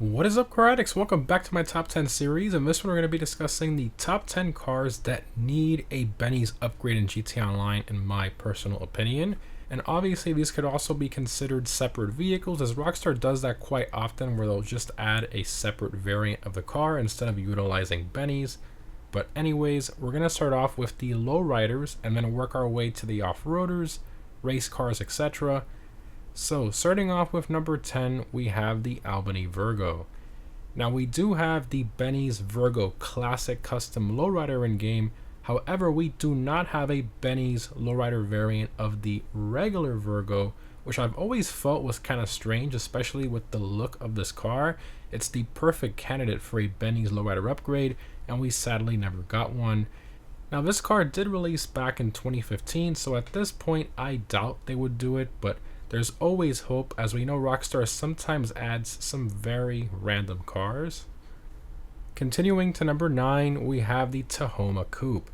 What is up, car addicts? Welcome back to my top 10 series. In this one, we're going to be discussing the top 10 cars that need a Benny's upgrade in GTA Online, in my personal opinion. And obviously, these could also be considered separate vehicles, as Rockstar does that quite often, where they'll just add a separate variant of the car instead of utilizing Benny's. But anyways, we're going to start off with the lowriders and then work our way to the off-roaders, race cars, etc. So, starting off with number 10, we have the Albany Virgo. Now, we do have the Benny's Virgo Classic Custom Lowrider in game. However, we do not have a Benny's Lowrider variant of the regular Virgo, which I've always felt was kind of strange, especially with the look of this car. It's the perfect candidate for a Benny's Lowrider upgrade, and we sadly never got one. Now, this car did release back in 2015, so at this point, I doubt they would do it, but there's always hope, as we know Rockstar sometimes adds some very random cars. Continuing to number 9, we have the Tahoma Coupe.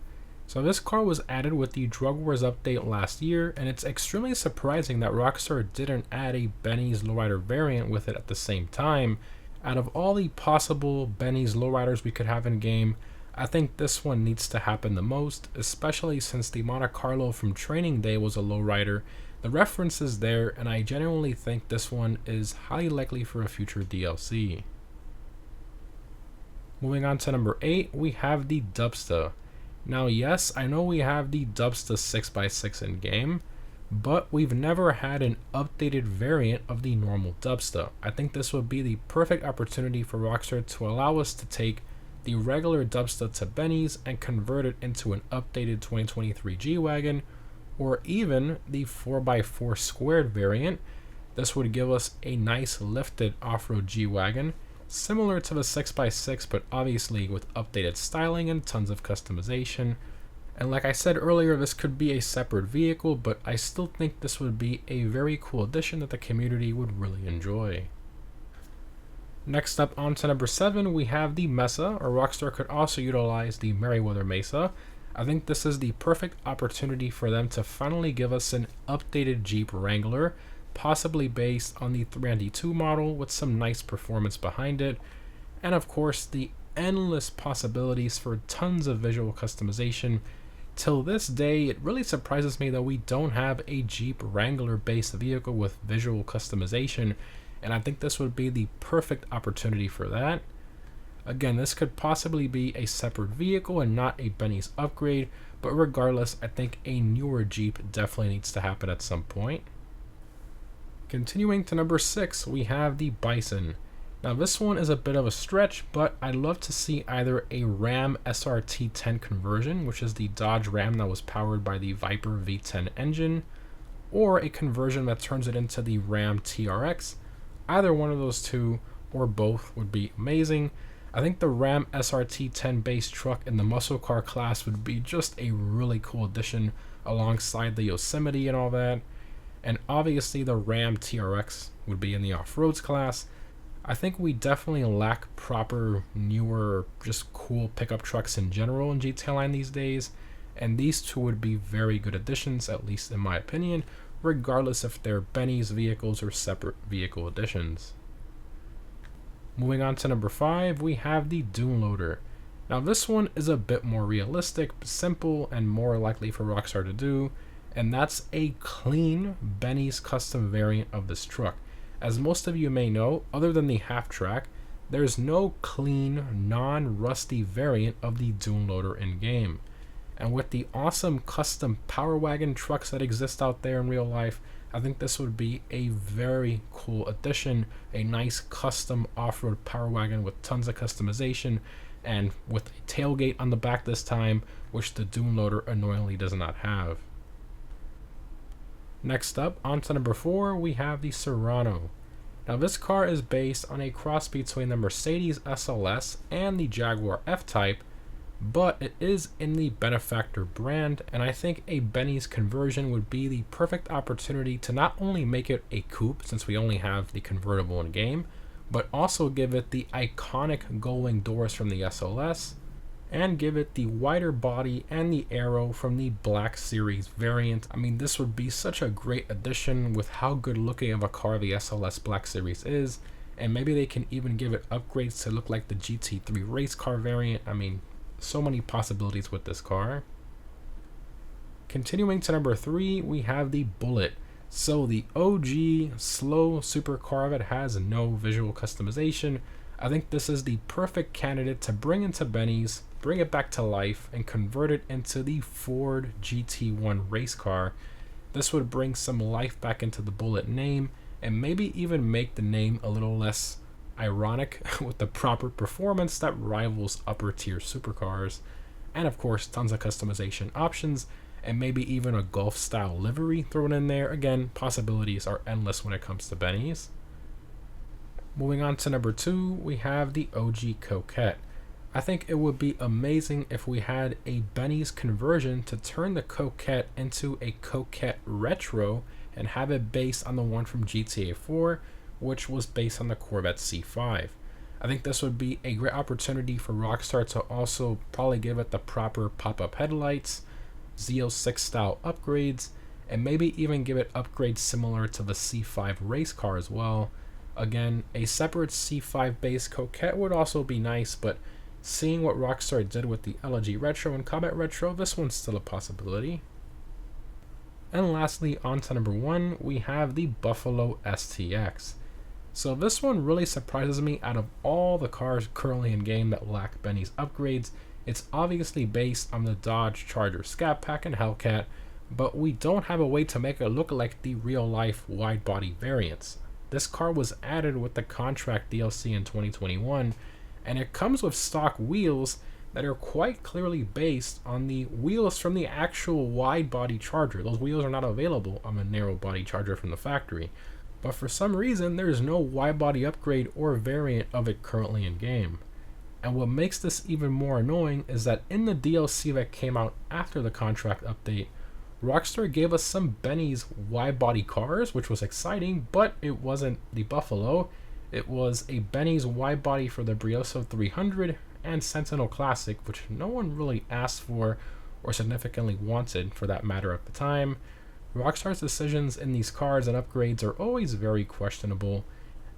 So this car was added with the Drug Wars update last year, and it's extremely surprising that Rockstar didn't add a Benny's Lowrider variant with it at the same time. Out of all the possible Benny's Lowriders we could have in game, I think this one needs to happen the most, especially since the Monte Carlo from Training Day was a lowrider. The reference is there, and I genuinely think this one is highly likely for a future DLC. Moving on to number 8, we have the Dubsta. Now yes, I know we have the Dubsta 6x6 in game, but we've never had an updated variant of the normal Dubsta. I think this would be the perfect opportunity for Rockstar to allow us to take the regular Dubsta to Benny's and convert it into an updated 2023 G-Wagon, or even the 4x4 squared variant. This would give us a nice lifted off-road G-Wagon, similar to the 6x6, but obviously with updated styling and tons of customization. And like I said earlier, this could be a separate vehicle, but I still think this would be a very cool addition that the community would really enjoy. Next up, on to number 7, we have the Mesa, or Rockstar could also utilize the Merryweather Mesa. I think this is the perfect opportunity for them to finally give us an updated Jeep Wrangler, possibly based on the 392 model with some nice performance behind it, and of course the endless possibilities for tons of visual customization. Till this day, it really surprises me that we don't have a Jeep Wrangler based vehicle with visual customization, and I think this would be the perfect opportunity for that. Again, this could possibly be a separate vehicle and not a Benny's upgrade, but regardless, I think a newer Jeep definitely needs to happen at some point. Continuing to number 6, we have the Bison. Now this one is a bit of a stretch, but I'd love to see either a Ram SRT10 conversion, which is the Dodge Ram that was powered by the Viper V10 engine, or a conversion that turns it into the Ram TRX. Either one of those two, or both, would be amazing. I think the Ram SRT10 based truck in the muscle car class would be just a really cool addition alongside the Yosemite and all that. And obviously the Ram TRX would be in the off-roads class. I think we definitely lack proper, newer, just cool pickup trucks in general in GTA Online these days, and these two would be very good additions, at least in my opinion, regardless if they're Benny's vehicles or separate vehicle additions. Moving on to number 5, we have the Dune Loader. Now this one is a bit more realistic, simple, and more likely for Rockstar to do, and that's a clean Benny's custom variant of this truck. As most of you may know, other than the half-track, there's no clean, non-rusty variant of the Dune Loader in-game. And with the awesome custom Power Wagon trucks that exist out there in real life, I think this would be a very cool addition, a nice custom off-road Power Wagon with tons of customization, and with a tailgate on the back this time, which the Dune Loader annoyingly does not have. Next up, on to number 4, we have the Surano. Now this car is based on a cross between the Mercedes SLS and the Jaguar F-Type, but it is in the Benefactor brand, and I think a Benny's conversion would be the perfect opportunity to not only make it a coupe, since we only have the convertible in game, but also give it the iconic gull-wing doors from the SLS, and give it the wider body and the aero from the Black Series variant. I mean, this would be such a great addition with how good looking of a car the SLS Black Series is, And maybe they can even give it upgrades to look like the GT3 race car variant. I mean, so many possibilities with this car. Continuing to number 3, we have the Bullet. So the OG slow supercar that has no visual customization. I think this is the perfect candidate to bring into Benny's, bring it back to life, and convert it into the Ford GT1 race car. This would bring some life back into the Bullet name, and maybe even make the name a little less ironic with the proper performance that rivals upper tier supercars. And of course, tons of customization options, and maybe even a Golf style livery thrown in there. Again, possibilities are endless when it comes to Benny's. Moving on to number 2, we have the OG Coquette. I think it would be amazing if we had a Benny's conversion to turn the Coquette into a Coquette Retro and have it based on the one from GTA 4, which was based on the Corvette C5. I think this would be a great opportunity for Rockstar to also probably give it the proper pop-up headlights, Z06 style upgrades, and maybe even give it upgrades similar to the C5 race car as well. Again, a separate C5 based Coquette would also be nice, but seeing what Rockstar did with the LG Retro and Combat Retro, this one's still a possibility. And lastly, on to number 1, we have the Buffalo STX. So this one really surprises me. Out of all the cars currently in game that lack Benny's upgrades, it's obviously based on the Dodge Charger Scat Pack and Hellcat, but we don't have a way to make it look like the real life wide body variants. This car was added with the contract DLC in 2021, and it comes with stock wheels that are quite clearly based on the wheels from the actual wide body Charger. Those wheels are not available on the narrow body Charger from the factory, but for some reason there is no wide body upgrade or variant of it currently in game. And what makes this even more annoying is that in the DLC that came out after the contract update, Rockstar gave us some Benny's wide body cars, which was exciting, but it wasn't the Buffalo. It was a Benny's wide body for the Brioso 300 and Sentinel Classic, which no one really asked for or significantly wanted for that matter at the time. Rockstar's decisions in these cars and upgrades are always very questionable,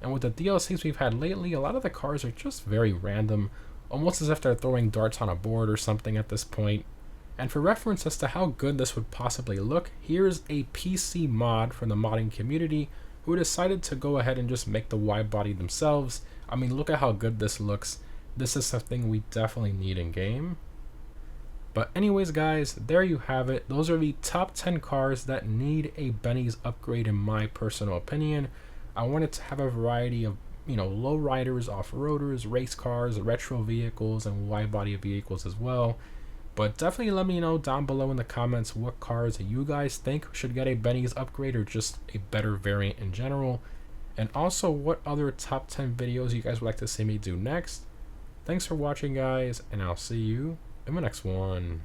and with the DLCs we've had lately, a lot of the cars are just very random, almost as if they're throwing darts on a board or something at this point. And for reference as to how good this would possibly look, here's a PC mod from the modding community who decided to go ahead and just make the wide body themselves. I mean, look at how good this looks. This is something we definitely need in game. But anyways guys, there you have it. Those are the top 10 cars that need a Benny's upgrade in my personal opinion. I wanted to have a variety of, lowriders, off-roaders, race cars, retro vehicles, and wide body vehicles as well. But definitely let me know down below in the comments what cars you guys think should get a Benny's upgrade or just a better variant in general. And also what other top 10 videos you guys would like to see me do next. Thanks for watching guys, and I'll see you in the next one.